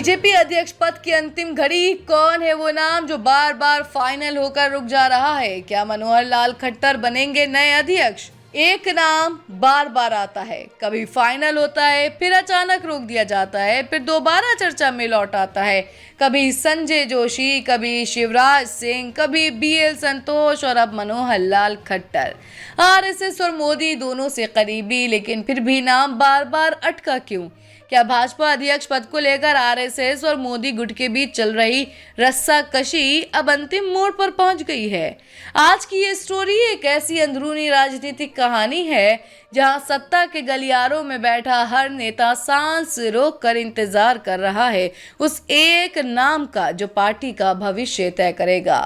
BJP अध्यक्ष पद की अंतिम घड़ी, कौन है वो नाम जो बार बार फाइनल होकर रुक जा रहा है? क्या मनोहर लाल खट्टर बनेंगे नए अध्यक्ष? एक नाम बार बार आता है, कभी फाइनल होता है, फिर अचानक रोक दिया जाता है, फिर दोबारा चर्चा में लौट आता है। कभी संजय जोशी, कभी शिवराज सिंह, कभी बीएल संतोष और अब मनोहर लाल खट्टर। आरएसएस और मोदी दोनों से करीबी, लेकिन फिर भी नाम बार बार अटका क्यों? क्या भाजपा अध्यक्ष पद को लेकर आरएसएस और मोदी गुट के बीच चल रही रस्साकशी अब अंतिम मोड़ पर पहुंच गई है? आज की ये स्टोरी एक ऐसी अंदरूनी राजनीतिक कहानी है जहां सत्ता के गलियारों में बैठा हर नेता सांस रोककर इंतजार कर रहा है उस एक नाम का जो पार्टी का भविष्य तय करेगा।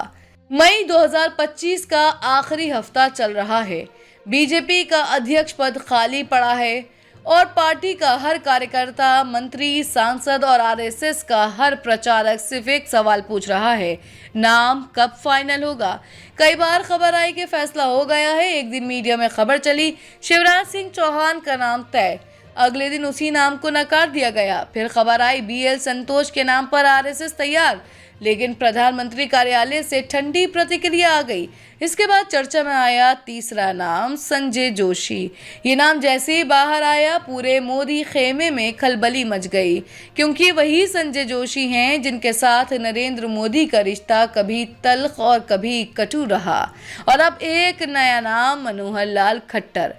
मई 2025 का आखिरी हफ्ता चल रहा है। बीजेपी का अध्यक्ष पद खाली पड़ा है और पार्टी का हर कार्यकर्ता, मंत्री, सांसद और आरएसएस का हर प्रचारक सिर्फ एक सवाल पूछ रहा है, नाम कब फाइनल होगा? कई बार खबर आई कि फैसला हो गया है। एक दिन मीडिया में खबर चली, शिवराज सिंह चौहान का नाम तय। अगले दिन उसी नाम को नकार दिया गया। फिर खबर आई बीएल संतोष के नाम पर आरएसएस तैयार, लेकिन प्रधानमंत्री कार्यालय से ठंडी प्रतिक्रिया आ गई। इसके बाद चर्चा में आया तीसरा नाम, संजय जोशी। ये नाम जैसे ही बाहर आया, पूरे मोदी खेमे में खलबली मच गई, क्योंकि वही संजय जोशी हैं जिनके साथ नरेंद्र मोदी का रिश्ता कभी तल्ख और कभी कटु रहा। और अब एक नया नाम, मनोहर लाल खट्टर।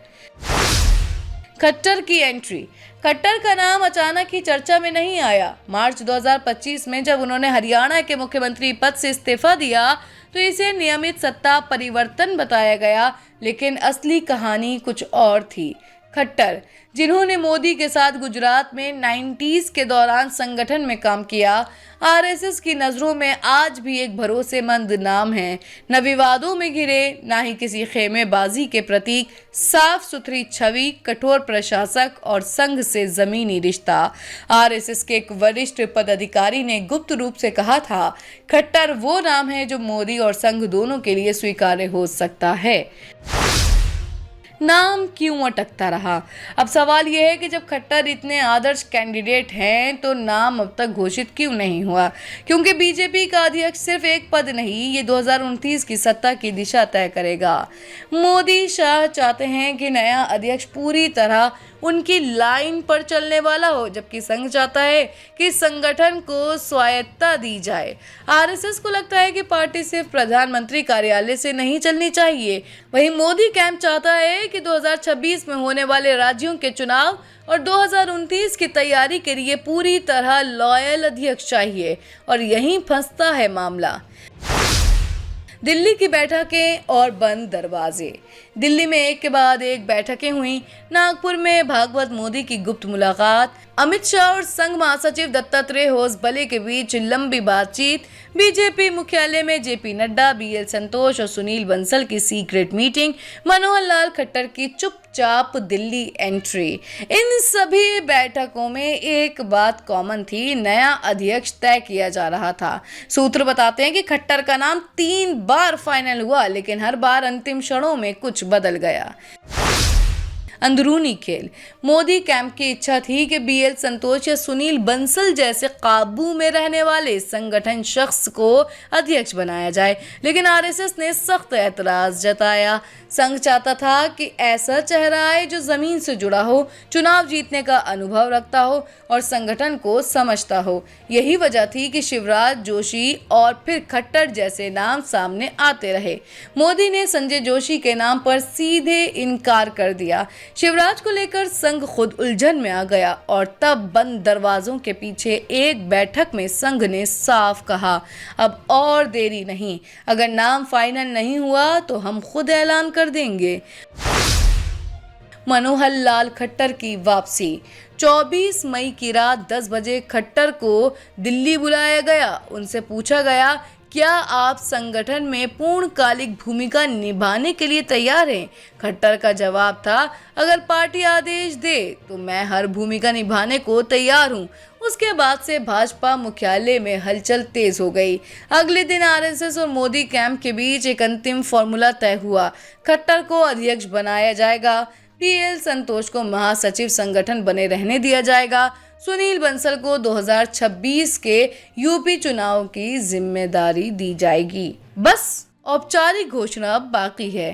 खट्टर की एंट्री। खट्टर का नाम अचानक ही चर्चा में नहीं आया। मार्च 2025 में जब उन्होंने हरियाणा के मुख्यमंत्री पद से इस्तीफा दिया तो इसे नियमित सत्ता परिवर्तन बताया गया, लेकिन असली कहानी कुछ और थी। खट्टर, जिन्होंने मोदी के साथ गुजरात में 90s के दौरान संगठन में काम किया, आरएसएस की नज़रों में आज भी एक भरोसेमंद नाम है। न विवादों में घिरे, ना ही किसी खेमेबाजी के प्रतीक, साफ सुथरी छवि, कठोर प्रशासक और संघ से जमीनी रिश्ता। आरएसएस के एक वरिष्ठ पदाधिकारी ने गुप्त रूप से कहा था, खट्टर वो नाम है जो मोदी और संघ दोनों के लिए स्वीकार्य हो सकता है। नाम क्यों अटकता रहा? अब सवाल यह है कि जब खट्टर इतने आदर्श कैंडिडेट हैं तो नाम अब तक घोषित क्यों नहीं हुआ? क्योंकि बीजेपी का अध्यक्ष सिर्फ एक पद नहीं, ये 2029 की सत्ता की दिशा तय करेगा। मोदी शाह चाहते हैं कि नया अध्यक्ष पूरी तरह उनकी लाइन पर चलने वाला हो, जबकि संघ चाहता है कि संगठन को स्वायत्तता दी जाए। आरएसएस को लगता है कि पार्टी सिर्फ प्रधानमंत्री कार्यालय से नहीं चलनी चाहिए। वहीं मोदी कैंप चाहता है कि 2026 में होने वाले राज्यों के चुनाव और 2029 की तैयारी के लिए पूरी तरह लॉयल अध्यक्ष चाहिए। और यहीं फंसता है मामला। दिल्ली की बैठकें और बंद दरवाजे। दिल्ली में एक के बाद एक बैठकें हुई। नागपुर में भागवत मोदी की गुप्त मुलाकात, अमित शाह और संघ महासचिव दत्तात्रेय होसबले के बीच लंबी बातचीत, बीजेपी मुख्यालय में जेपी नड्डा, बीएल संतोष और सुनील बंसल की सीक्रेट मीटिंग, मनोहर लाल खट्टर की चुपचाप दिल्ली एंट्री। इन सभी बैठकों में एक बात कॉमन थी, नया अध्यक्ष तय किया जा रहा था। सूत्र बताते हैं कि खट्टर का नाम 3 बार फाइनल हुआ, लेकिन हर बार अंतिम क्षणों में कुछ बदल गया। अंदरूनी खेल। मोदी कैंप की इच्छा थी कि बीएल संतोष या सुनील बंसल जैसे काबू में रहने वाले संगठन शख्स को अध्यक्ष बनाया जाए, लेकिन आरएसएस ने सख्त ऐतराज जताया। संघ चाहता था कि ऐसा चेहरा आए जो जमीन से जुड़ा हो, चुनाव जीतने का अनुभव रखता हो और संगठन को समझता हो। यही वजह थी कि शिवराज जोशी और फिर खट्टर जैसे नाम सामने आते रहे। मोदी ने संजय जोशी के नाम पर सीधे इनकार कर दिया। शिवराज को लेकर संघ खुद उलझन में आ गया और तब बंद दरवाजों के पीछे एक बैठक में संघ ने साफ कहा, अब और देरी नहीं, अगर नाम फाइनल नहीं हुआ तो हम खुद ऐलान कर देंगे। मनोहर लाल खट्टर की वापसी। 24 मई की रात 10 बजे खट्टर को दिल्ली बुलाया गया। उनसे पूछा गया, क्या आप संगठन में पूर्णकालिक भूमिका निभाने के लिए तैयार हैं? खट्टर का जवाब था, अगर पार्टी आदेश दे तो मैं हर भूमिका निभाने को तैयार हूं। उसके बाद से भाजपा मुख्यालय में हलचल तेज हो गई। अगले दिन आरएसएस और मोदी कैंप के बीच एक अंतिम फॉर्मूला तय हुआ। खट्टर को अध्यक्ष बनाया जाएगा। टीएल संतोष को महासचिव संगठन बने रहने दिया जाएगा। सुनील बंसल को 2026 के यूपी चुनाव की जिम्मेदारी दी जाएगी। बस औपचारिक घोषणा बाकी है।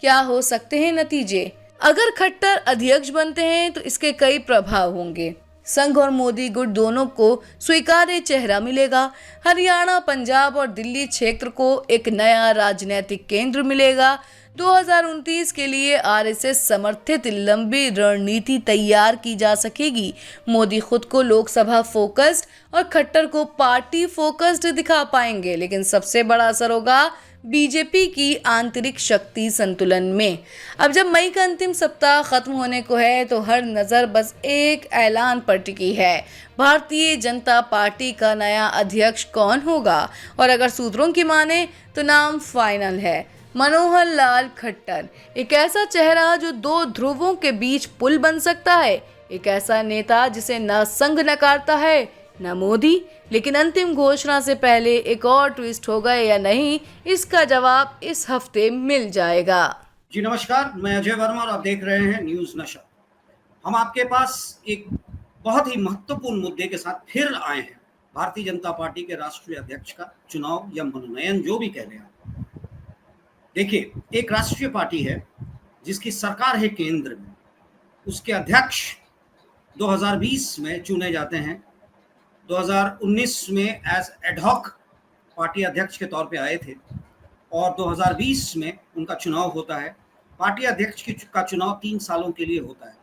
क्या हो सकते हैं नतीजे? अगर खट्टर अध्यक्ष बनते हैं तो इसके कई प्रभाव होंगे। संघ और मोदी गुट दोनों को स्वीकार्य चेहरा मिलेगा। हरियाणा, पंजाब और दिल्ली क्षेत्र को एक नया राजनीतिक केंद्र मिलेगा। 2029 के लिए आरएसएस समर्थित लंबी रणनीति तैयार की जा सकेगी। मोदी खुद को लोकसभा फोकस्ड और खट्टर को पार्टी फोकस्ड दिखा पाएंगे, लेकिन सबसे बड़ा असर होगा बीजेपी की आंतरिक शक्ति संतुलन में। अब जब मई का अंतिम सप्ताह खत्म होने को है तो हर नजर बस एक ऐलान पर टिकी है। भारतीय जनता पार्टी का नया अध्यक्ष कौन होगा? और अगर सूत्रों की माने तो नाम फाइनल है, मनोहर लाल खट्टर। एक ऐसा चेहरा जो दो ध्रुवों के बीच पुल बन सकता है, एक ऐसा नेता जिसे न संघ नकारता है न मोदी। लेकिन अंतिम घोषणा से पहले एक और ट्विस्ट होगा या नहीं, इसका जवाब इस हफ्ते मिल जाएगा। जी नमस्कार, मैं अजय वर्मा और आप देख रहे हैं न्यूज नशा। हम आपके पास एक बहुत ही महत्वपूर्ण मुद्दे के साथ फिर आए हैं। भारतीय जनता पार्टी के राष्ट्रीय अध्यक्ष का चुनाव या मनोनयन, जो भी कह लें आप। देखिए, एक राष्ट्रीय पार्टी है जिसकी सरकार है केंद्र में, उसके अध्यक्ष 2020 में चुने जाते हैं। 2019 में एज एडहॉक पार्टी अध्यक्ष के तौर पे आए थे और 2020 में उनका चुनाव होता है। पार्टी अध्यक्ष का चुनाव 3 सालों के लिए होता है।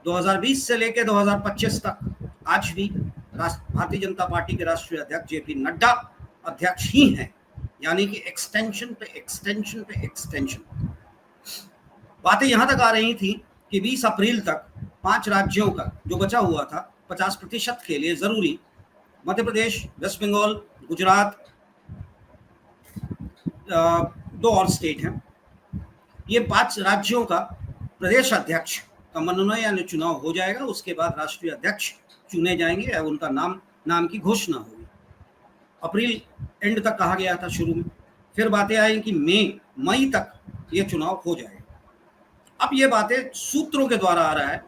2020 से लेकर 2025 तक आज भी भारतीय जनता पार्टी के राष्ट्रीय अध्यक्ष जेपी नड्डा अध्यक्ष ही हैं, यानी कि एक्सटेंशन पे एक्सटेंशन पे एक्सटेंशन। बातें यहां तक आ रही थी कि 20 अप्रैल तक 5 राज्यों का जो बचा हुआ था 50% के लिए जरूरी, मध्य प्रदेश, वेस्ट बंगाल, गुजरात, 2 और स्टेट हैं, ये 5 राज्यों का प्रदेश अध्यक्ष का मनोनयन चुनाव हो जाएगा। उसके बाद राष्ट्रीय अध्यक्ष चुने जाएंगे और उनका नाम की घोषणा होगी। अप्रैल एंड तक कहा गया था शुरू में, फिर बातें आई कि मई तक ये चुनाव हो जाएगा। अब ये बातें सूत्रों के द्वारा आ रहा है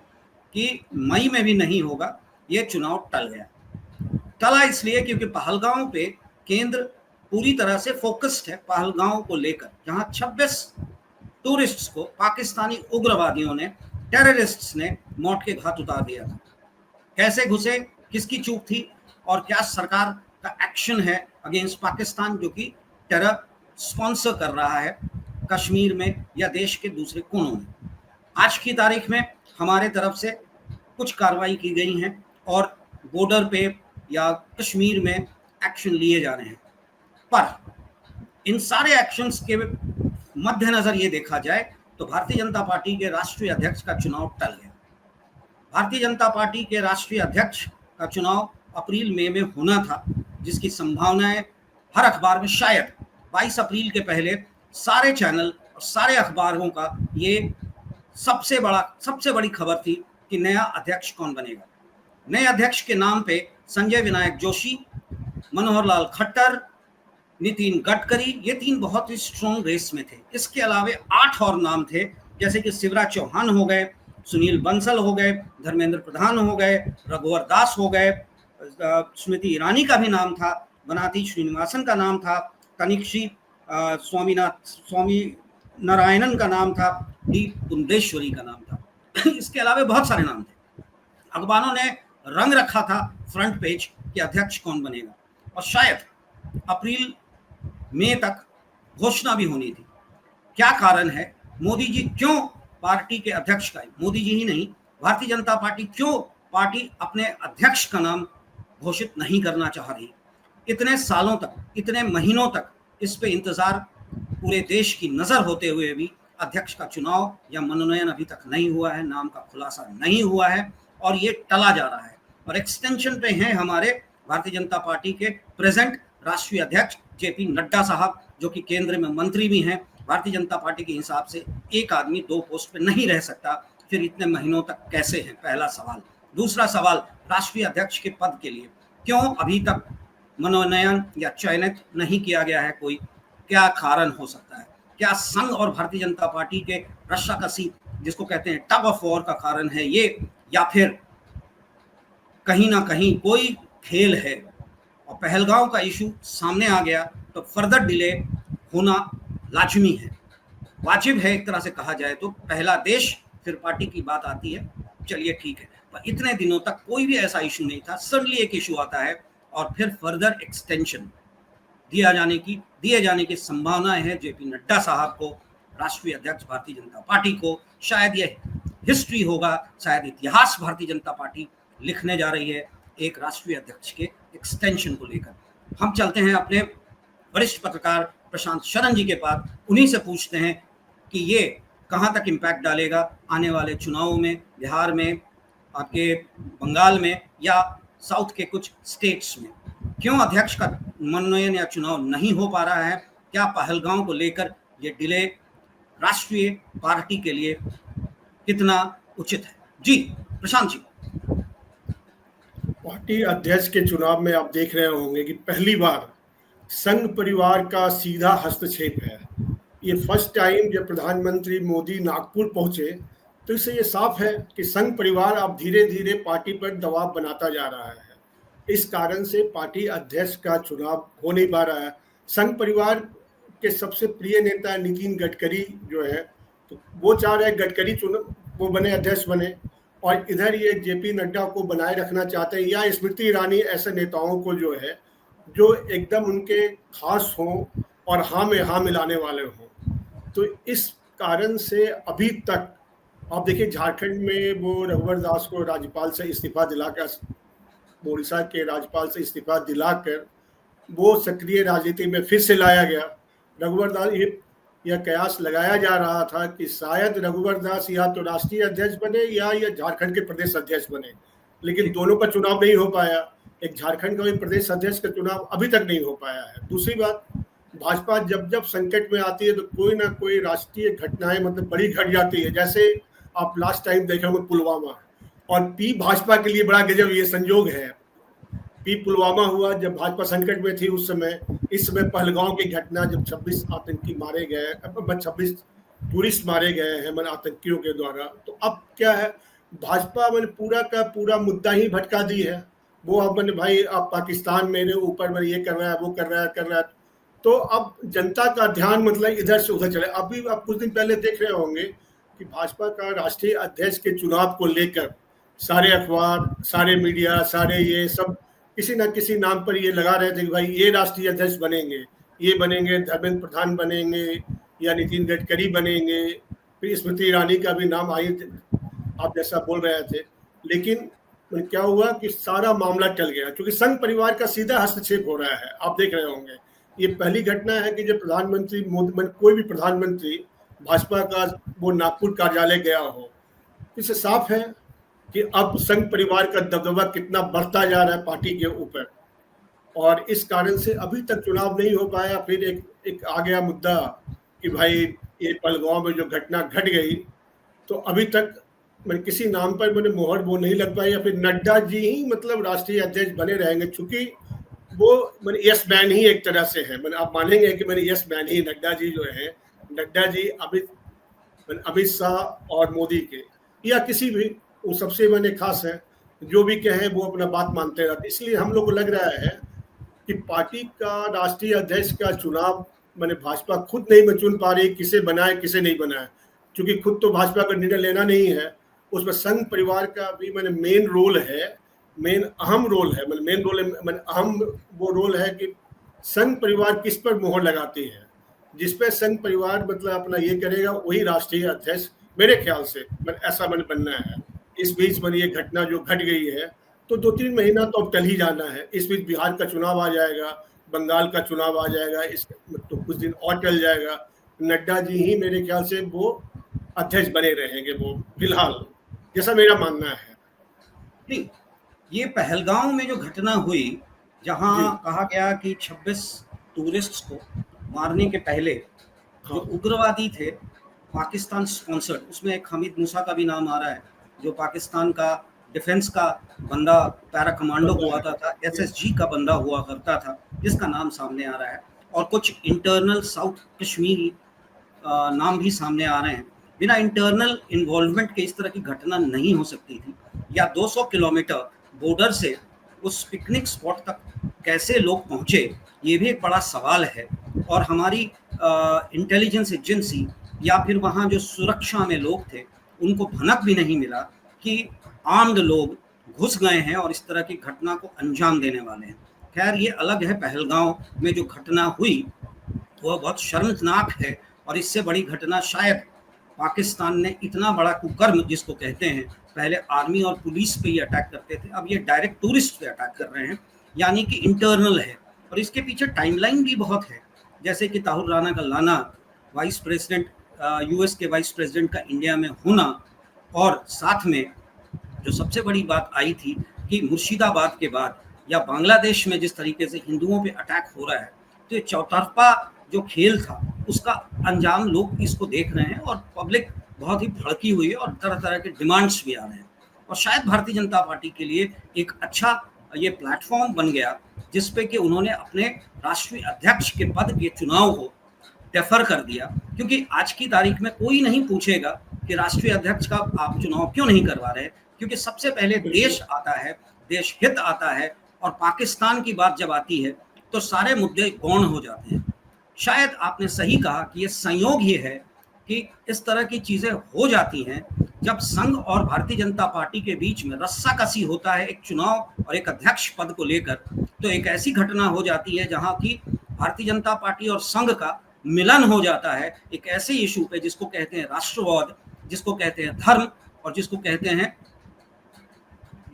कि मई में भी नहीं होगा, ये चुनाव टल गया। टला इसलिए क्योंकि पहलगांव पे केंद्र पूरी तरह से फोकस्ड है, पहलगांव को लेकर, जहां 26 टूरिस्ट्स को पाकिस्तानी उग्रवादियों ने, टेररिस्ट्स ने मौत के घाट उतार दिया था। कैसे घुसे, किसकी चूक थी और क्या सरकार का एक्शन है अगेंस्ट पाकिस्तान जो कि टेरर स्पॉन्सर कर रहा है कश्मीर में या देश के दूसरे कोनों में। आज की तारीख में हमारे तरफ से कुछ कार्रवाई की गई हैं और बॉर्डर पे या कश्मीर में एक्शन लिए जा रहे हैं। पर इन सारे एक्शंस के मद्देनजर ये देखा जाए तो भारतीय जनता पार्टी के राष्ट्रीय अध्यक्ष का चुनाव टल गया। भारतीय जनता पार्टी के राष्ट्रीय अध्यक्ष का चुनाव अप्रैल मई में होना था, जिसकी संभावनाएं हर अखबार में शायद 22 अप्रैल के पहले सारे चैनल और सारे अखबारों का ये सबसे बड़ी खबर थी कि नया अध्यक्ष कौन बनेगा। नए अध्यक्ष के नाम पे संजय विनायक जोशी, मनोहर लाल खट्टर, नितिन गडकरी, ये 3 बहुत ही स्ट्रॉन्ग रेस में थे। इसके अलावे 8 और नाम थे, जैसे कि शिवराज चौहान हो गए, सुनील बंसल हो गए, धर्मेंद्र प्रधान हो गए, रघुवर दास हो गए, स्मृति ईरानी का भी नाम था, बनाती श्रीनिवासन का नाम था, तनिक्षी स्वामी नारायणन का नाम था, डी पुंडेश्वरी का नाम था। इसके अलावा बहुत सारे नाम थे। अखबारों ने रंग रखा था फ्रंट पेज कि अध्यक्ष कौन बनेगा और शायद अप्रैल मई तक घोषणा भी होनी थी। क्या कारण है? मोदी जी क्यों पार्टी के अध्यक्ष का, मोदी जी ही नहीं, भारतीय जनता पार्टी क्यों पार्टी अपने अध्यक्ष का नाम घोषित नहीं करना चाह रही? इतने सालों तक, इतने महीनों तक इस पे इंतजार पूरे देश की नजर होते हुए भी अध्यक्ष का चुनाव या मनोनयन अभी तक नहीं हुआ है, नाम का खुलासा नहीं हुआ है और ये टला जा रहा है। और एक्सटेंशन पे हैं हमारे भारतीय जनता पार्टी के प्रेजेंट राष्ट्रीय अध्यक्ष जेपी नड्डा साहब, जो कि केंद्र में मंत्री भी हैं। भारतीय जनता पार्टी के हिसाब से एक आदमी 2 पोस्ट पे नहीं रह सकता, फिर इतने महीनों तक कैसे है, पहला सवाल। दूसरा सवाल, राष्ट्रीय अध्यक्ष के पद के लिए क्यों अभी तक मनोनयन या चयनित नहीं किया गया है? कोई क्या कारण हो सकता है? क्या संघ और भारतीय जनता पार्टी के रस्साकसी जिसको कहते हैं टग ऑफ वॉर का कारण है ये, या फिर कहीं ना कहीं कोई खेल है? और पहलगांव का इशू सामने आ गया तो फर्दर डिले होना लाजमी है, वाजिब है एक तरह से कहा जाए तो। पहला देश फिर पार्टी की बात आती है, चलिए ठीक है, पर इतने दिनों तक कोई भी ऐसा इशू नहीं था। सडनली एक इशू आता है और फिर फर्दर एक्सटेंशन दिए जाने की संभावना है जेपी नड्डा साहब को, राष्ट्रीय अध्यक्ष भारतीय जनता पार्टी को। शायद ये हिस्ट्री होगा, शायद इतिहास भारतीय जनता पार्टी लिखने जा रही है एक राष्ट्रीय अध्यक्ष के एक्सटेंशन को लेकर। हम चलते हैं अपने वरिष्ठ पत्रकार प्रशांत शरण जी के पास, उन्हीं से पूछते हैं कि ये कहाँ तक इम्पैक्ट डालेगा आने वाले चुनावों में, बिहार में, आपके बंगाल में या साउथ के कुछ स्टेट्स में। क्यों अध्यक्ष का मनोनयन या चुनाव नहीं हो पा रहा है? क्या पहलगांव को लेकर ये डिले राष्ट्रीय पार्टी के लिए कितना उचित है? जी प्रशांत जी। पार्टी अध्यक्ष के चुनाव में आप देख रहे होंगे कि पहली बार संघ परिवार का सीधा हस्तक्षेप है। ये फर्स्ट टाइम जब प्रधानमंत्री मोदी नागपुर पहुंचे तो इससे ये साफ है कि संघ परिवार अब धीरे धीरे पार्टी पर दबाव बनाता जा रहा है। इस कारण से पार्टी अध्यक्ष का चुनाव हो नहीं पा रहा है। संघ परिवार के सबसे प्रिय नेता नितिन गडकरी जो है, तो वो चाह रहे गडकरी वो बने, अध्यक्ष बने, और इधर ये जेपी नड्डा को बनाए रखना चाहते हैं, या स्मृति ईरानी, ऐसे नेताओं को जो है जो एकदम उनके खास हों और हाँ में हाँ मिलाने वाले हों। तो इस कारण से अभी तक आप देखिए झारखंड में वो रघुवर दास को राज्यपाल से इस्तीफा दिलाकर, ओडिशा के राज्यपाल से इस्तीफा दिलाकर वो सक्रिय राजनीति में फिर से लाया गया। रघुवर दास, यह कयास लगाया जा रहा था कि शायद रघुवर दास या तो राष्ट्रीय अध्यक्ष बने या झारखंड के प्रदेश अध्यक्ष बने, लेकिन दोनों का चुनाव नहीं हो पाया। एक झारखंड का भी प्रदेश अध्यक्ष का चुनाव अभी तक नहीं हो पाया है। दूसरी बात, भाजपा जब जब संकट में आती है तो कोई ना कोई राष्ट्रीय घटनाएं मतलब बड़ी घट जाती है। जैसे आप लास्ट टाइम देखे होंगे पुलवामा, और पी भाजपा के लिए बड़ा गजब ये संयोग है। पी पुलवामा हुआ जब भाजपा संकट में थी उस समय। इस समय पहलगांव की घटना जब 26 आतंकी मारे गए, 26 टूरिस्ट मारे गए हैं मन आतंकियों के द्वारा। तो अब क्या है, भाजपा मैंने पूरा का पूरा मुद्दा ही भटका दी है। वो अब मैंने भाई आप पाकिस्तान मेरे ऊपर मैंने ये कर रहा है, वो कर रहा है। तो अब जनता का ध्यान मतलब इधर से उधर चले। अभी आप कुछ दिन पहले देख रहे होंगे कि भाजपा का राष्ट्रीय अध्यक्ष के चुनाव को लेकर सारे अखबार, सारे मीडिया, सारे ये सब किसी न किसी नाम पर ये लगा रहे थे कि भाई ये राष्ट्रीय अध्यक्ष बनेंगे, ये बनेंगे, धर्मेंद्र प्रधान बनेंगे या नितिन गडकरी बनेंगे। फिर स्मृति ईरानी का भी नाम आई, आप जैसा बोल रहे थे। लेकिन क्या हुआ कि सारा मामला टल गया क्योंकि संघ परिवार का सीधा हस्तक्षेप हो रहा है। आप देख रहे होंगे ये पहली घटना है कि जब प्रधानमंत्री कोई भी प्रधानमंत्री भाजपा का वो नागपुर कार्यालय गया हो। इससे साफ है कि अब संघ परिवार का दबदबा कितना बढ़ता जा रहा है पार्टी के ऊपर, और इस कारण से अभी तक चुनाव नहीं हो पाया। फिर एक आ गया मुद्दा कि भाई ये पहलगांव में जो घटना घट गई, तो अभी तक मैंने किसी नाम पर मैंने मोहर वो नहीं लग पाई, या फिर नड्डा जी ही मतलब राष्ट्रीय अध्यक्ष बने रहेंगे, चूंकि वो मैंने यस मैन ही एक तरह से है। मैंने आप मानेंगे कि मैंने यस मैन ही नड्डा जी जो है, नड्डा जी अमित शाह और मोदी के या किसी भी वो सबसे मैंने खास है, जो भी कहे वो अपना बात मानते रहते। इसलिए हम लोग को लग रहा है कि पार्टी का राष्ट्रीय अध्यक्ष का चुनाव मैंने भाजपा खुद नहीं चुन पा रही, किसे बनाए किसे नहीं बनाए, क्योंकि खुद तो भाजपा का निर्णय लेना नहीं है। उसमें संघ परिवार का भी मैंने मेन रोल है, अहम रोल है। मैंने अहम वो रोल है कि संघ परिवार किस पर मोहर लगाती है, जिस पर संघ परिवार मतलब अपना ये करेगा वही राष्ट्रीय अध्यक्ष मेरे ख्याल से ऐसा मैंने बनना है। इस बीच में ये घटना जो घट गई है तो 2-3 महीना तो अब टल ही जाना है। इस बीच बिहार का चुनाव आ जाएगा, बंगाल का चुनाव आ जाएगा, इस तो कुछ दिन और टल जाएगा। नड्डा जी ही मेरे ख्याल से वो अध्यक्ष बने रहेंगे वो फिलहाल, जैसा मेरा मानना है। नहीं, ये पहलगांव में जो घटना हुई, जहां कहा गया कि 26 टूरिस्ट्स को मारने के पहले जो उग्रवादी थे पाकिस्तान स्पॉन्सर्ड, उसमें एक हमीद मूसा का भी नाम आ रहा है, जो पाकिस्तान का डिफेंस का बंदा पैरा कमांडो हुआ था, एसएसजी का बंदा हुआ करता था, जिसका नाम सामने आ रहा है। और कुछ इंटरनल साउथ कश्मीरी नाम भी सामने आ रहे हैं। बिना इंटरनल इन्वॉल्वमेंट के इस तरह की घटना नहीं हो सकती थी, या 200 किलोमीटर बॉर्डर से उस पिकनिक स्पॉट तक कैसे लोग पहुंचे, ये भी एक बड़ा सवाल है। और हमारी इंटेलिजेंस एजेंसी या फिर वहाँ जो सुरक्षा में लोग थे, उनको भनक भी नहीं मिला कि आर्म्ड लोग घुस गए हैं और इस तरह की घटना को अंजाम देने वाले हैं। खैर, ये अलग है। पहलगांव में जो घटना हुई वह बहुत शर्मनाक है, और इससे बड़ी घटना शायद पाकिस्तान ने इतना बड़ा कुकर्म जिसको कहते हैं, पहले आर्मी और पुलिस पे ही अटैक करते थे, अब ये डायरेक्ट टूरिस्ट पे अटैक कर रहे हैं, यानी कि इंटरनल है। और इसके पीछे टाइमलाइन भी बहुत है, जैसे कि ताहिर राना का लाना, वाइस प्रेसिडेंट, यूएस के वाइस प्रेसिडेंट का इंडिया में होना, और साथ में जो सबसे बड़ी बात आई थी कि मुर्शिदाबाद के बाद या बांग्लादेश में जिस तरीके से हिंदुओं पे अटैक हो रहा है, तो ये चौतरफा जो खेल था उसका अंजाम लोग इसको देख रहे हैं, और पब्लिक बहुत ही भड़की हुई है, और तरह तरह के डिमांड्स भी आ रहे हैं। और शायद भारतीय जनता पार्टी के लिए एक अच्छा ये प्लेटफॉर्म बन गया, जिसपे कि उन्होंने अपने राष्ट्रीय अध्यक्ष के पद के चुनाव को डेफर कर दिया, क्योंकि आज की तारीख में कोई नहीं पूछेगा कि राष्ट्रीय अध्यक्ष का आप चुनाव क्यों नहीं करवा रहे, क्योंकि सबसे पहले देश आता है, देश हित आता है, और पाकिस्तान की बात जब आती है तो सारे मुद्दे गौण हो जाते हैं। शायद आपने सही कहा कि ये संयोग ही है कि इस तरह की चीजें हो जाती हैं जब संघ और भारतीय जनता पार्टी के बीच में रस्साकसी होता है एक चुनाव और एक अध्यक्ष पद को लेकर। तो एक ऐसी घटना हो जाती है जहां की भारतीय जनता पार्टी और संघ का मिलन हो जाता है एक ऐसे इशू पे जिसको कहते हैं राष्ट्रवाद, जिसको कहते हैं धर्म, और जिसको कहते हैं,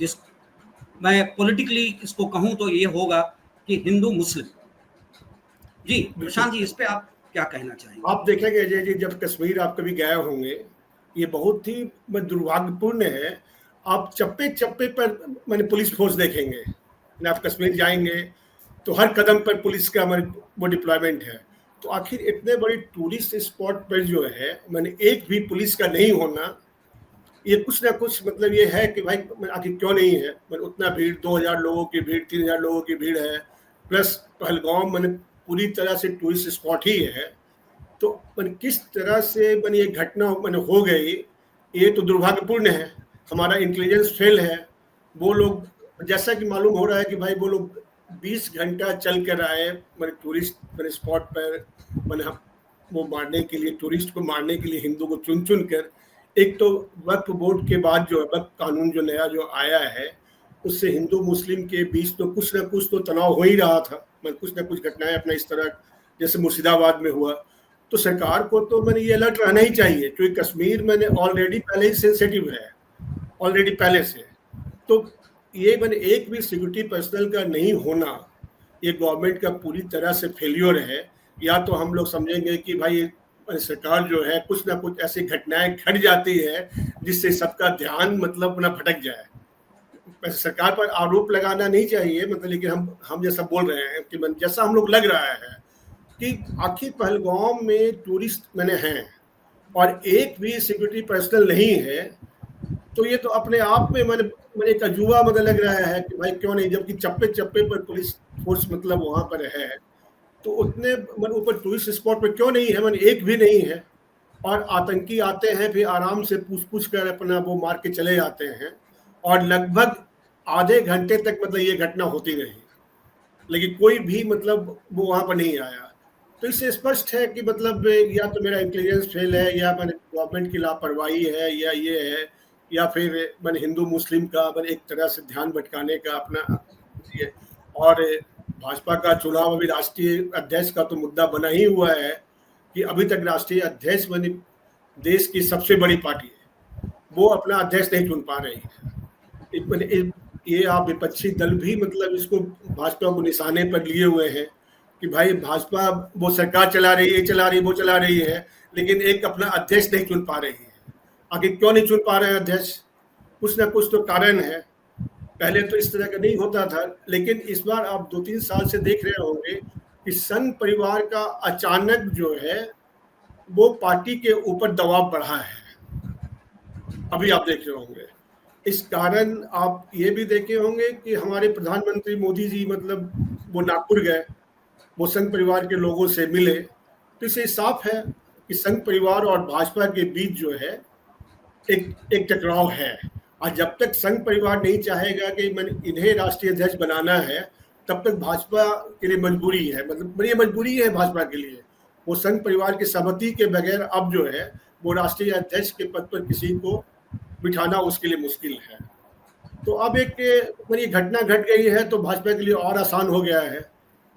जिस मैं पॉलिटिकली इसको कहूं तो ये होगा कि हिंदू मुस्लिम। जी प्रशांत जी, इस पे आप क्या कहना चाहेंगे? आप देखेंगे अजय जी, जब कश्मीर आप कभी गए होंगे, ये बहुत ही दुर्भाग्यपूर्ण है। आप चप्पे चप्पे पर मैंने पुलिस फोर्स देखेंगे, आप कश्मीर जाएंगे तो हर कदम पर पुलिस का वो डिप्लॉयमेंट है। तो आखिर इतने बड़े टूरिस्ट स्पॉट पर जो है मैंने एक भी पुलिस का नहीं होना, ये कुछ ना कुछ मतलब ये है कि भाई आखिर क्यों नहीं है। मैंने उतना भीड़, 2000 लोगों की भीड़, 3000 लोगों की भीड़ है, प्लस पहलगाम मैंने पूरी तरह से टूरिस्ट स्पॉट ही है। तो मैंने किस तरह से मैंने ये घटना मैंने हो गई, ये तो दुर्भाग्यपूर्ण है। हमारा इंटेलिजेंस फेल है। वो लोग, जैसा कि मालूम हो रहा है कि भाई वो लोग 20 घंटा चल कर आए मैंने टूरिस्ट मैंने स्पॉट पर, मैंने वो मारने के लिए, टूरिस्ट को मारने के लिए हिंदू को चुन चुन कर। एक तो वक्फ बोर्ड के बाद जो वक्फ कानून जो नया जो आया है, उससे हिंदू मुस्लिम के बीच तो कुछ ना कुछ तो तनाव हो ही रहा था। मैं कुछ ना कुछ घटनाएं अपना इस तरह जैसे मुर्शिदाबाद में हुआ, तो सरकार को तो मैंने ये अलर्ट रहना ही चाहिए, क्योंकि कश्मीर मैंने ऑलरेडी पहले ही सेंसिटिव है, ऑलरेडी पहले से। तो ये मैंने एक भी सिक्योरिटी पर्सनल का नहीं होना, ये गवर्नमेंट का पूरी तरह से फेलियर है। या तो हम लोग समझेंगे कि भाई सरकार जो है कुछ ना कुछ ऐसी घटनाएं घट जाती है जिससे सबका ध्यान मतलब अपना भटक जाए। सरकार पर आरोप लगाना नहीं चाहिए, मतलब, लेकिन हम जैसा बोल रहे हैं कि जैसा हम लोग लग रहा है कि आखिर पहलगाम में टूरिस्ट मैंने हैं और एक भी सिक्योरिटी पर्सनल नहीं है, तो ये तो अपने आप में मैंने एक अजूबा मतलब लग रहा है कि भाई क्यों नहीं, जबकि चप्पे चप्पे पर पुलिस फोर्स मतलब वहाँ पर है, तो उतने ऊपर टूरिस्ट स्पॉट पर क्यों नहीं है, एक भी नहीं है। और आतंकी आते हैं, फिर आराम से पूछ कर अपना वो मार के चले जाते हैं, और लगभग आधे घंटे तक मतलब ये घटना होती रही, लेकिन कोई भी मतलब वो वहाँ पर नहीं आया। तो इससे स्पष्ट है कि मतलब या तो मेरा इंटेलिजेंस फेल है, या मैंने गवर्नमेंट की लापरवाही है, या ये है, या फिर मैंने हिंदू मुस्लिम का एक तरह से ध्यान भटकाने का अपना ये। और भाजपा का चुनाव अभी राष्ट्रीय अध्यक्ष का तो मुद्दा बना ही हुआ है कि अभी तक राष्ट्रीय अध्यक्ष मैंने देश की सबसे बड़ी पार्टी है, वो अपना अध्यक्ष नहीं चुन पा रही है। ये आप विपक्षी दल भी मतलब इसको भाजपा को निशाने पर लिए हुए हैं कि भाई भाजपा वो सरकार चला रही है, वो चला रही है, लेकिन एक अपना अध्यक्ष नहीं चुन पा रही है। आखिर क्यों नहीं चुन पा रहे हैं अध्यक्ष? कुछ ना कुछ तो कारण है। पहले तो इस तरह का नहीं होता था, लेकिन इस बार आप 2-3 साल से देख रहे होंगे कि संघ परिवार का अचानक जो है वो पार्टी के ऊपर दबाव बढ़ा है। अभी आप देख रहे होंगे, इस कारण आप ये भी देखे होंगे कि हमारे प्रधानमंत्री मोदी जी मतलब वो नागपुर गए, वो संघ परिवार के लोगों से मिले। तो इससे साफ है कि संघ परिवार और भाजपा के बीच जो है एक टकराव है। और जब तक संघ परिवार नहीं चाहेगा कि इन्हें राष्ट्रीय अध्यक्ष बनाना है, तब तक भाजपा के लिए मजबूरी है, मतलब बड़ी मजबूरी है भाजपा के लिए। वो संघ परिवार की सहमति के बगैर अब जो है वो राष्ट्रीय अध्यक्ष के पद पर किसी को बिठाना उसके लिए मुश्किल है। तो अब एक बड़ी घटना घट गई है तो भाजपा के लिए और आसान हो गया है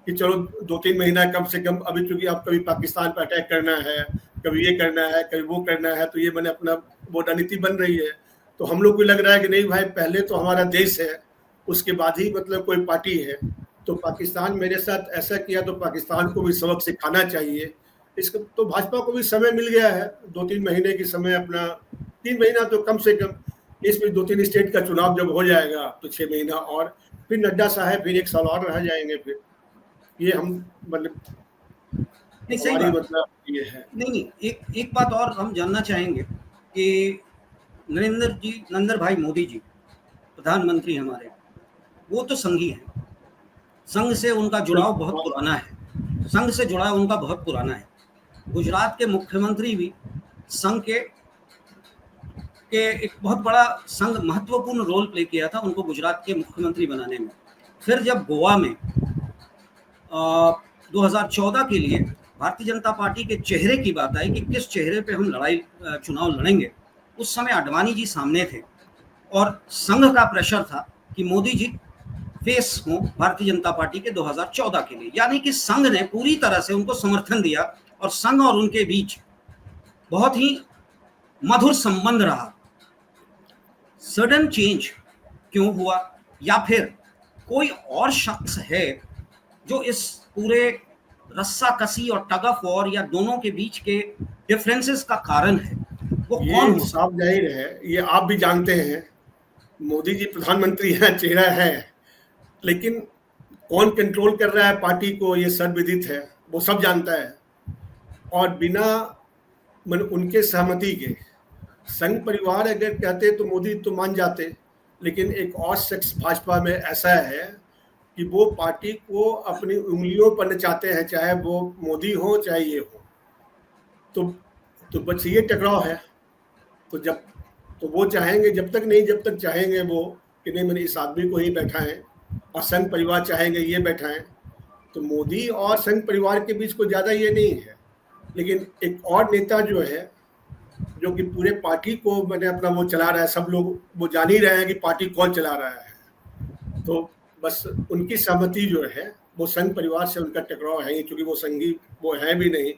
कि चलो 2-3 महीना कम से कम, अभी चूंकि अब कभी पाकिस्तान पर अटैक करना है, कभी ये करना है, कभी वो करना है, तो ये मैंने अपना वो रणनीति बन रही है। तो हम लोग को लग रहा है कि नहीं भाई, पहले तो हमारा देश है, उसके बाद ही मतलब कोई पार्टी है। तो पाकिस्तान मेरे साथ ऐसा किया तो पाकिस्तान को भी सबक सिखाना चाहिए। इसको तो भाजपा को भी समय मिल गया है, 2-3 महीने की समय, अपना 3 महीना तो कम से कम, इसमें 2-3 स्टेट का चुनाव जब हो जाएगा तो 6 महीना और फिर नड्डा साहब फिर 1 साल और रह जाएंगे। फिर ये हम मतलब नहीं, सही बात, मतलब ये है। नहीं, एक बात और हम जानना चाहेंगे कि नरेंद्र भाई मोदी जी प्रधानमंत्री हमारे, वो तो संघी हैं, संघ से उनका जुड़ाव बहुत पुराना है, संघ से जुड़ा उनका बहुत पुराना है। गुजरात के मुख्यमंत्री भी संघ के एक बहुत बड़ा संघ महत्वपूर्ण रोल प्ले किया था उनको गुजरात के मुख्यमंत्री बनाने में। फिर जब गोवा में 2014 के लिए भारतीय जनता पार्टी के चेहरे की बात आई कि किस चेहरे पे हम चुनाव लड़ेंगे, उस समय आडवाणी जी सामने थे और संघ का प्रेशर था कि मोदी जी फेस हो भारतीय जनता पार्टी के 2014 के लिए, यानी कि संघ ने पूरी तरह से उनको समर्थन दिया और संघ और उनके बीच बहुत ही मधुर संबंध रहा। सडन चेंज क्यों हुआ, या फिर कोई और शख्स है जो इस पूरे रस्साकसी और टग ऑफ वॉर या दोनों के बीच के डिफरेंसेस का कारण है? वो कौन हो? साफ जाहिर है, ये आप भी जानते हैं, मोदी जी प्रधानमंत्री हैं, चेहरा है, लेकिन कौन कंट्रोल कर रहा है पार्टी को ये सर्वविदित है, वो सब जानता है। और बिना उनके सहमति के संघ परिवार अगर कहते तो मोदी तो मान जाते, लेकिन एक और शख्स भाजपा में ऐसा है कि वो पार्टी को अपनी उंगलियों पर नचाते हैं, चाहे वो मोदी हो चाहे ये हो। तो बस ये टकराव है। तो वो चाहेंगे, जब तक चाहेंगे वो कि नहीं मैंने इस आदमी को ही बैठाएं, और संघ परिवार चाहेंगे ये बैठाएं, तो मोदी और संघ परिवार के बीच कोई ज़्यादा ये नहीं है। लेकिन एक और नेता जो है, जो कि पूरे पार्टी को मैंने अपना वो चला रहा है, सब लोग वो जान ही रहे हैं कि पार्टी कौन चला रहा है, तो बस उनकी सहमति जो है वो संघ परिवार से उनका टकराव है, क्योंकि वो संघी वो है भी नहीं,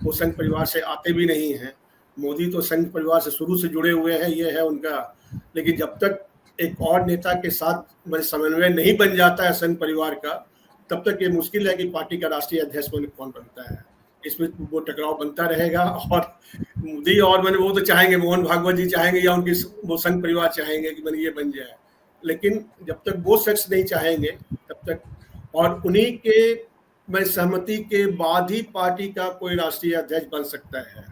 वो संघ परिवार से आते भी नहीं हैं। मोदी तो संघ परिवार से शुरू से जुड़े हुए हैं, ये है उनका। लेकिन जब तक एक और नेता के साथ समन्वय नहीं बन जाता है संघ परिवार का, तब तक ये मुश्किल है कि पार्टी का राष्ट्रीय अध्यक्ष कौन बनता है। इसमें वो टकराव बनता रहेगा। और मोदी और वो तो चाहेंगे, मोहन भागवत जी चाहेंगे या उनकी वो संघ परिवार चाहेंगे कि ये बन जाए, लेकिन जब तक वो शख्स नहीं चाहेंगे तब तक, और उन्हीं के सहमति के बाद ही पार्टी का कोई राष्ट्रीय अध्यक्ष बन सकता है।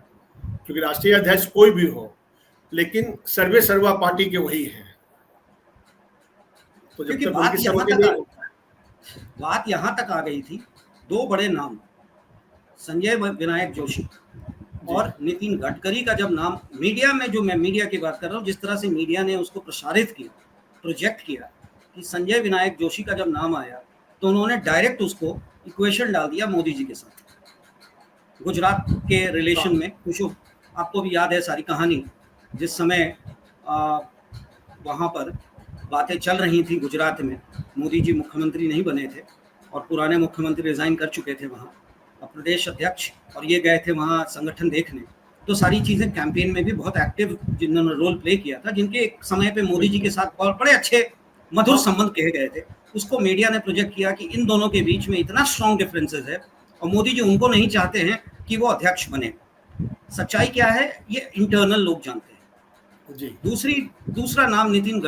क्योंकि राष्ट्रीय अध्यक्ष कोई भी हो, लेकिन सर्वे सर्वा पार्टी के वही है। तो जब तक बात यहाँ तक आ गई थी, 2 बड़े नाम संजय विनायक जोशी और नितिन गडकरी का जब नाम मीडिया में, जो मैं मीडिया की बात कर रहा हूँ, जिस तरह से मीडिया ने उसको प्रसारित किया, प्रोजेक्ट किया कि संजय विनायक जोशी का जब नाम आया तो उन्होंने डायरेक्ट उसको इक्वेशन डाल दिया मोदी जी के साथ। गुजरात के रिलेशन में कुछ आपको भी याद है सारी कहानी, जिस समय वहाँ पर बातें चल रही थी गुजरात में, मोदी जी मुख्यमंत्री नहीं बने थे और पुराने मुख्यमंत्री रिजाइन कर चुके थे वहाँ, और प्रदेश अध्यक्ष, और ये गए थे वहाँ संगठन देखने। तो सारी चीज़ें कैंपेन में भी बहुत एक्टिव जिन्होंने रोल प्ले किया था, जिनके एक समय पे मोदी जी के साथ और बड़े अच्छे मधुर संबंध कहे गए थे, उसको मीडिया ने प्रोजेक्ट किया कि इन दोनों के बीच में इतना स्ट्रॉन्ग डिफरेंसेस है और मोदी जी उनको नहीं चाहते हैं कि वो अध्यक्ष बने। सच्चाई क्या है ये इंटरनल लोग जानते हैं जी। दूसरा नाम नितिन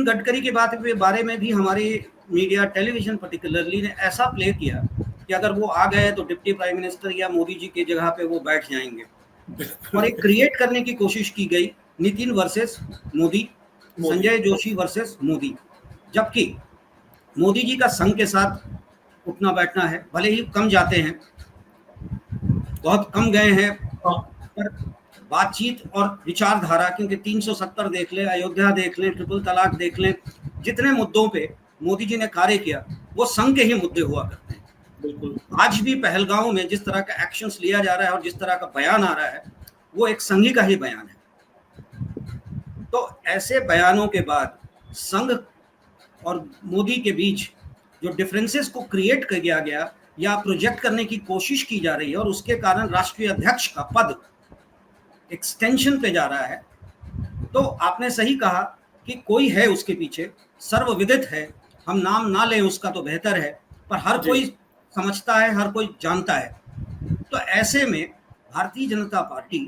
गडकरी के बारे में भी हमारे मीडिया, टेलीविजन पर्टिकुलरली, ने ऐसा प्ले किया कि अगर वो आ गए तो डिप्टी प्राइम मिनिस्टर या मोदी जी की जगह पे वो बैठ जाएंगे, और एक क्रिएट करने की कोशिश की गई, नितिन वर्सेस मोदी, संजय जोशी वर्सेस मोदी। जबकि मोदी जी का संघ के साथ उठना बैठना है, भले ही कम जाते हैं, बहुत कम गए हैं, हाँ, पर बातचीत और विचारधारा, क्योंकि 370 देख लें, अयोध्या देख लें, ट्रिपल तलाक देख लें, जितने मुद्दों पे मोदी जी ने कार्य किया वो संघ के ही मुद्दे हुआ करते हैं। बिल्कुल। आज भी पहलगांव में जिस तरह का एक्शंस लिया जा रहा है और जिस तरह का बयान आ रहा है वो एक संघी का ही बयान है। तो ऐसे बयानों के बाद संघ और मोदी के बीच जो डिफरेंसेस को क्रिएट किया गया या प्रोजेक्ट करने की कोशिश की जा रही है और उसके कारण राष्ट्रीय अध्यक्ष का पद एक्सटेंशन पे जा रहा है, तो आपने सही कहा कि कोई है उसके पीछे, सर्वविदित है, हम नाम ना लें उसका तो बेहतर है, पर हर कोई समझता है, हर कोई जानता है। तो ऐसे में भारतीय जनता पार्टी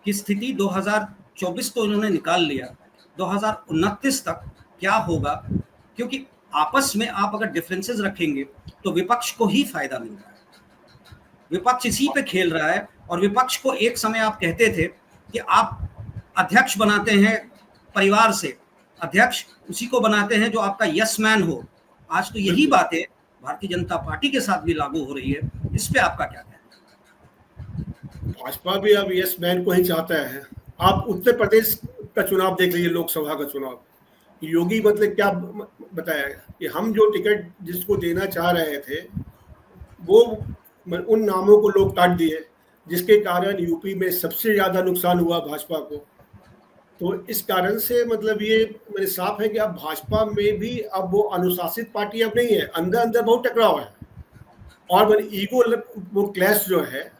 की स्थिति 2024 तो इन्होंने निकाल लिया, 2029 तक क्या होगा, क्योंकि आपस में आप अगर डिफरेंसेस रखेंगे तो विपक्ष को ही फायदा मिल रहा है, विपक्ष इसी पे खेल रहा है। और विपक्ष को एक समय आप कहते थे कि आप अध्यक्ष बनाते हैं परिवार से, अध्यक्ष उसी को बनाते हैं जो आपका यस मैन हो। आज तो यही बातें भारतीय जनता पार्टी के साथ भी लागू हो रही है, इस पे आपका क्या कहना है? भाजपा भी अब यस मैन को ही चाहता है। आप उत्तर प्रदेश का चुनाव देख लीजिए, लोकसभा का चुनाव, योगी मतलब क्या बताया कि हम जो टिकट जिसको देना चाह रहे थे वो उन नामों को लोग काट दिए, जिसके कारण यूपी में सबसे ज्यादा नुकसान हुआ भाजपा को। तो इस कारण से मतलब ये मेरे साफ है कि अब भाजपा में भी अब वो अनुशासित पार्टी अब नहीं है, अंदर अंदर बहुत टकराव है और ईगो वो क्लैश जो है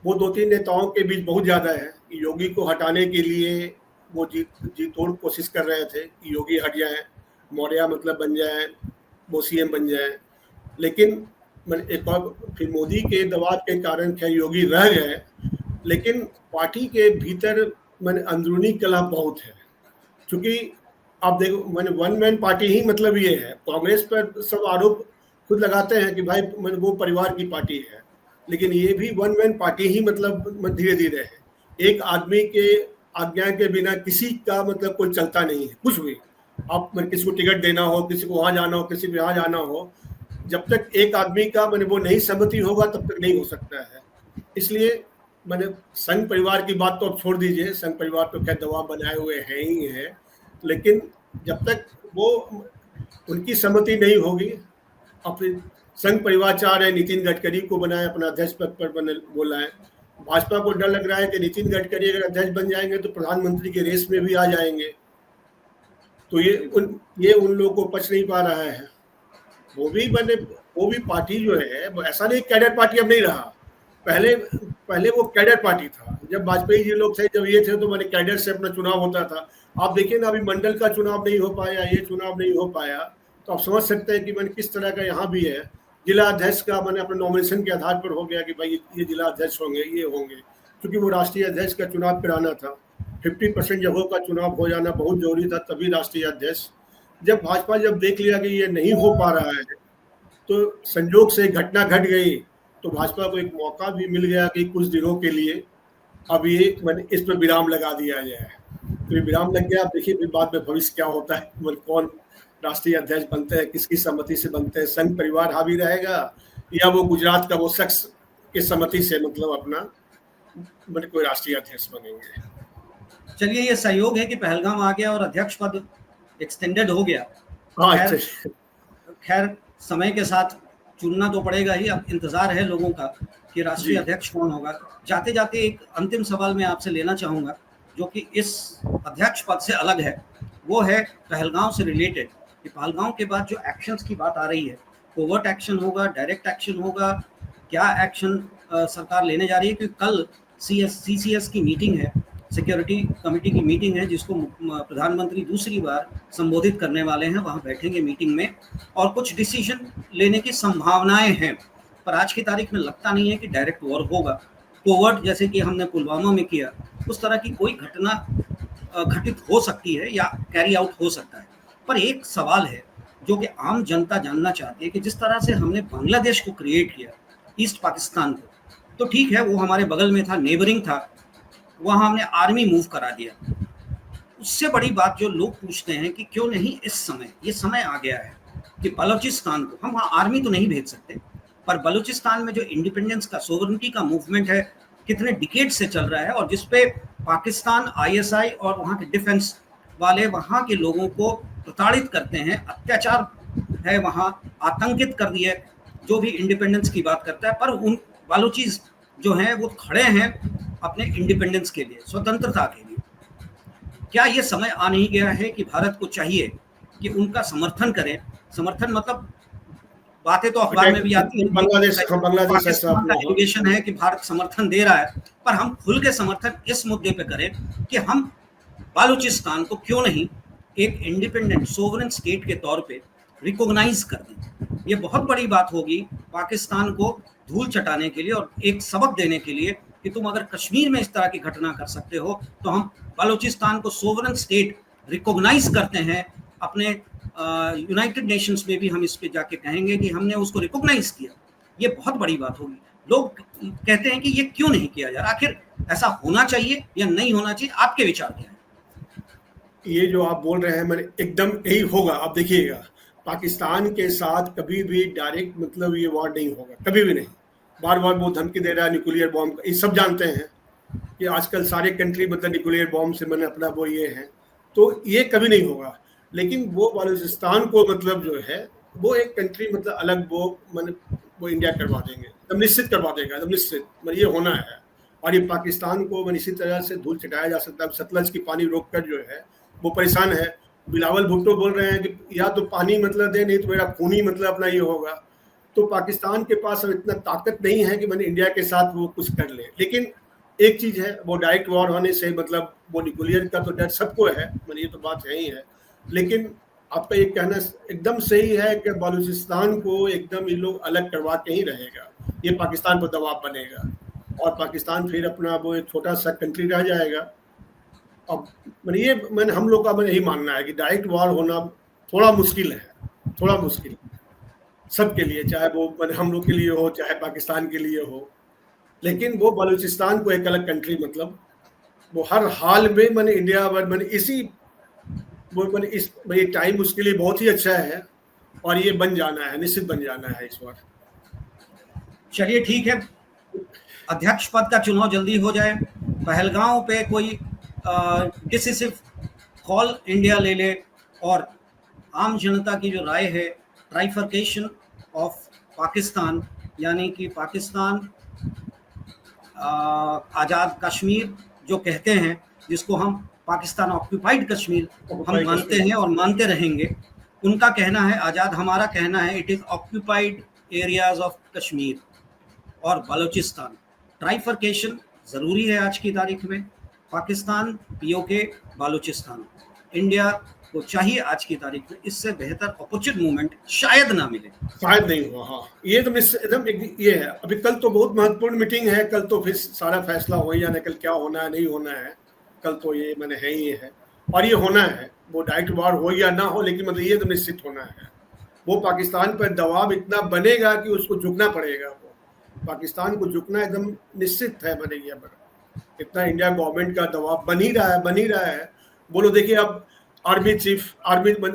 वो 2-3 नेताओं के बीच बहुत ज्यादा है। योगी को हटाने के लिए वो जी तोड़ कोशिश कर रहे थे कि योगी हट जाए, मौर्य मतलब बन जाए, वो सीएम बन जाए, लेकिन एक बार फिर मोदी के दबाव के कारण क्या योगी रह गए, लेकिन पार्टी के भीतर अंदरूनी कलह बहुत है। क्योंकि आप देखो वन मैन पार्टी ही मतलब ये है, कांग्रेस पर सब आरोप खुद लगाते हैं कि भाई वो परिवार की पार्टी है, लेकिन ये भी वन मैन पार्टी ही मतलब धीरे धीरे है। एक आदमी के आज्ञा के बिना किसी का मतलब कोई चलता नहीं है कुछ भी। आप किसी को टिकट देना हो, किसी को वहां जाना हो, किसी को यहाँ जाना हो, जब तक एक आदमी का वो नहीं सहमति होगा तब तक नहीं हो सकता है। इसलिए संघ परिवार की बात तो अब छोड़ दीजिए, संघ परिवार तो क्या दबाव बनाए हुए हैं ही है, लेकिन जब तक वो उनकी सहमति नहीं होगी, अपने संघ परिवार चाह रहे नितिन गडकरी को बनाए अपना अध्यक्ष पद पर बोला है। भाजपा को डर लग रहा है कि नितिन गडकरी अगर अध्यक्ष बन जाएंगे तो प्रधानमंत्री के रेस में भी आ जाएंगे, तो ये उन लोगों को पच नहीं पा रहा है। वो भी पार्टी जो है वो ऐसा नहीं कैडर पार्टी अब नहीं रहा, पहले वो कैडर पार्टी था। जब वाजपेयी जी लोग थे, जब ये थे तो कैडर से अपना चुनाव होता था। आप देखिए ना, अभी मंडल का चुनाव नहीं हो पाया, ये चुनाव नहीं हो पाया, तो आप समझ सकते हैं कि किस तरह का यहाँ भी है। जिला अध्यक्ष का अपने नॉमिनेशन के आधार पर हो गया कि भाई ये जिला अध्यक्ष होंगे, ये होंगे, क्योंकि वो राष्ट्रीय अध्यक्ष का चुनाव कराना था। 50% जगहों का चुनाव हो जाना बहुत जरूरी था, तभी राष्ट्रीय अध्यक्ष। जब भाजपा देख लिया कि ये नहीं हो पा रहा है, तो संजोग से घटना घट गई, तो भाजपा को एक मौका भी मिल गया कि कुछ दिनों के लिए अब ये इस पर विराम लगा दिया जाए। तो ये विराम लग गया। देखिए फिर बाद में भविष्य क्या होता है, कौन राष्ट्रीय अध्यक्ष बनते हैं, किसकी सहमति से बनते हैं, संघ परिवार हावी रहेगा या वो गुजरात का वो शख्स की सहमति से अपना कोई राष्ट्रीय अध्यक्ष बनेंगे। चलिए, ये सहयोग है कि पहलगाम आ गया और अध्यक्ष पद एक्सटेंडेड हो गया। हाँ, खैर समय के साथ चुनना तो पड़ेगा ही। अब इंतजार है लोगों का कि राष्ट्रीय अध्यक्ष कौन होगा। जाते जाते एक अंतिम सवाल मैं आपसे लेना चाहूँगा, जो कि इस अध्यक्ष पद से अलग है, वो है पहलगाम से रिलेटेड। कि पहलगाम के बाद जो एक्शंस की बात आ रही है, कोवर्ट एक्शन होगा, डायरेक्ट एक्शन होगा, क्या एक्शन सरकार लेने जा रही है? क्योंकि कल CCS की मीटिंग है, सिक्योरिटी कमेटी की मीटिंग है, जिसको प्रधानमंत्री दूसरी बार संबोधित करने वाले हैं। वहाँ बैठेंगे मीटिंग में और कुछ डिसीजन लेने की संभावनाएं हैं, पर आज की तारीख में लगता नहीं है कि डायरेक्ट वॉर होगा। कोवर्ट जैसे कि हमने पुलवामा में किया, उस तरह की कोई घटना घटित हो सकती है या कैरी आउट हो सकता है। पर एक सवाल है जो कि आम जनता जानना चाहती है कि जिस तरह से हमने बांग्लादेश को क्रिएट किया, ईस्ट पाकिस्तान को, तो ठीक है वो हमारे बगल में था, नेबरिंग था, वहाँ हमने आर्मी मूव करा दिया। उससे बड़ी बात जो लोग पूछते हैं कि क्यों नहीं इस समय, ये समय आ गया है कि बलोचिस्तान को हम वहाँ आर्मी तो नहीं भेज सकते, पर बलूचिस्तान में जो इंडिपेंडेंस का, सोवरेनिटी का मूवमेंट है, कितने डिकेड से चल रहा है, और जिसपे पाकिस्तान, आईएसआई और वहाँ के डिफेंस वाले वहाँ के लोगों को प्रताड़ित करते हैं, अत्याचार है वहाँ, आतंकित कर दिया जो भी इंडिपेंडेंस की बात करता है। पर उन बालूचीज जो हैं वो खड़े हैं अपने इंडिपेंडेंस के लिए, स्वतंत्रता के लिए। क्या ये समय आ नहीं गया है कि भारत को चाहिए कि उनका समर्थन करें? समर्थन मतलब बातें तो अखबार में भी आती हैं, बांग्लादेश पाकिस्तान का एलिगेशन है कि भारत समर्थन दे रहा है, पर हम खुल के समर्थन इस मुद्दे पे करें कि हम बालूचिस्तान को क्यों नहीं एक इंडिपेंडेंट सोवरेन स्टेट के तौर पे रिकॉग्नाइज कर दें। ये बहुत बड़ी बात होगी पाकिस्तान को धूल चटाने के लिए और एक सबक देने के लिए कि तुम अगर कश्मीर में इस तरह की घटना कर सकते हो तो हम बालूचिस्तान को सोवरेन स्टेट रिकॉग्नाइज करते हैं। अपने यूनाइटेड नेशंस में भी हम इस पे जाके कहेंगे कि हमने उसको रिकॉग्नाइज किया। ये बहुत बड़ी बात होगी। लोग कहते हैं कि ये क्यों नहीं किया जा रहा, आखिर ऐसा होना चाहिए या नहीं होना चाहिए? आपके विचार क्या है? ये जो आप बोल रहे हैं मैंने एकदम यही होगा। आप देखिएगा पाकिस्तान के साथ कभी भी डायरेक्ट मतलब ये वॉर नहीं होगा, कभी भी नहीं। बार बार वो धमकी दे रहा है न्यूक्लियर बॉम्ब, ये सब जानते हैं कि आजकल सारे कंट्री मतलब न्यूक्लियर बॉम्ब से मैंने अपना वो ये है, तो ये कभी नहीं होगा। लेकिन वो बालूचिस्तान को मतलब जो है वो एक कंट्री मतलब अलग वो इंडिया करवा देंगे, एकदम निश्चित करवा देगा, एकदम निश्चित, मतलब ये होना है। और ये पाकिस्तान को इसी तरह से धूल चटाया जा सकता है। सतलज की पानी रोक कर जो है वो परेशान है। बिलावल भुट्टो बोल रहे हैं कि या तो पानी मतलब दे, नहीं तो मेरा खून ही मतलब अपना ये होगा। तो पाकिस्तान के पास अब इतना ताकत नहीं है कि मैंने इंडिया के साथ वो कुछ कर ले। लेकिन एक चीज़ है, वो डायरेक्ट वॉर होने से मतलब वो न्यूक्लियर का तो डर सबको है, मैंने ये तो बात है ही है। लेकिन आपका ये कहना एकदम सही है कि बालूचिस्तान को एकदम ये लोग अलग करवा के ही रहेगा, ये पाकिस्तान पर दबाव बनेगा और पाकिस्तान फिर अपना वो एक छोटा सा कंट्री रह जाएगा। अब मैंने हम लोग का यही मानना है कि डायरेक्ट वॉर होना थोड़ा मुश्किल है, थोड़ा मुश्किल सबके लिए, चाहे वो हम लोग के लिए हो चाहे पाकिस्तान के लिए हो। लेकिन वो बलूचिस्तान को एक अलग कंट्री मतलब वो हर हाल में इंडिया इसी इस टाइम उसके लिए बहुत ही अच्छा है और ये बन जाना है, निश्चित बन जाना है इस बार। चलिए ठीक है, अध्यक्ष पद का चुनाव जल्दी हो जाए, पहलगांव पे कोई डिसिसिव कॉल इंडिया ले ले और आम जनता की जो राय है, ट्राइफर्केशन ऑफ पाकिस्तान, यानी कि पाकिस्तान आज़ाद कश्मीर जो कहते हैं, जिसको हम पाकिस्तान ऑक्यूपाइड कश्मीर हम मानते हैं और मानते रहेंगे। उनका कहना है आज़ाद, हमारा कहना है it is occupied areas of Kashmir और बलूचिस्तान। ट्राइफर्केशन ज़रूरी है आज की तारीख में। पाकिस्तान, पीओके, बालूचिस्तान, इंडिया को चाहिए आज की तारीख में। इससे बेहतर अपॉर्चुनिटी मूवमेंट शायद ना मिले, शायद नहीं हुआ। हाँ, ये तो एकदम ये है। अभी कल तो बहुत महत्वपूर्ण मीटिंग है, कल तो फिर सारा फैसला हो ही जाना, कल क्या होना है नहीं होना है। कल तो ये मैंने है ही है और ये होना है, वो डायरेक्ट वॉर हो या ना हो, लेकिन मतलब ये तो निश्चित होना है। वो पाकिस्तान पर दबाव इतना बनेगा कि उसको झुकना पड़ेगा। वो पाकिस्तान को झुकना एकदम निश्चित है। मैंने ये इतना इंडिया गवर्नमेंट का दबाव बन ही रहा है। बोलो देखिए, अब आर्मी चीफ,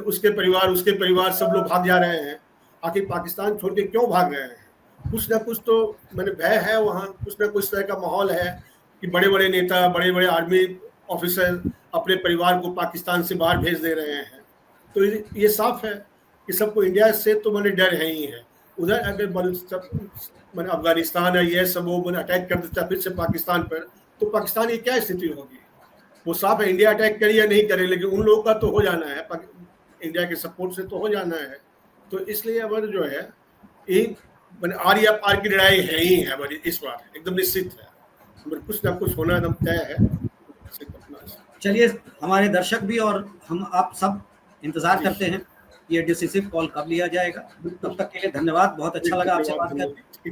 उसके परिवार सब लोग भाग जा रहे हैं। आखिर पाकिस्तान छोड़ के क्यों भाग रहे हैं? कुछ ना कुछ तो मैंने भय है वहाँ, कुछ ना कुछ तरह का माहौल है कि बड़े बड़े नेता, बड़े बड़े आर्मी ऑफिसर अपने परिवार को पाकिस्तान से बाहर भेज दे रहे हैं। तो ये साफ है कि सबको इंडिया से तो मैंने डर है ही है। उधर अगर अफगानिस्तान है, ये सब वो अटैक कर देता फिर से पाकिस्तान पर, तो पाकिस्तान की क्या स्थिति होगी? वो साफ है, इंडिया अटैक करे या नहीं करे, लेकिन उन लोगों का तो हो जाना है, इंडिया के सपोर्ट से तो हो जाना है। तो इसलिए अब जो है ये आर या पार की लड़ाई है ही है इस बार, एकदम निश्चित है। कुछ ना कुछ होना एकदम तय है। चलिए, हमारे दर्शक भी और हम आप सब इंतजार करते हैं ये डिसिसिव कॉल कब लिया जाएगा। तब तक के लिए धन्यवाद, बहुत अच्छा लगा आपसे बात करके।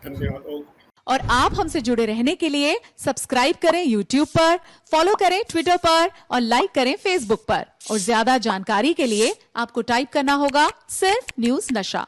धन्यवाद। और आप हमसे जुड़े रहने के लिए सब्सक्राइब करें YouTube पर, फॉलो करें Twitter पर और लाइक करें Facebook पर। और ज्यादा जानकारी के लिए आपको टाइप करना होगा सिर्फ न्यूज़ नशा।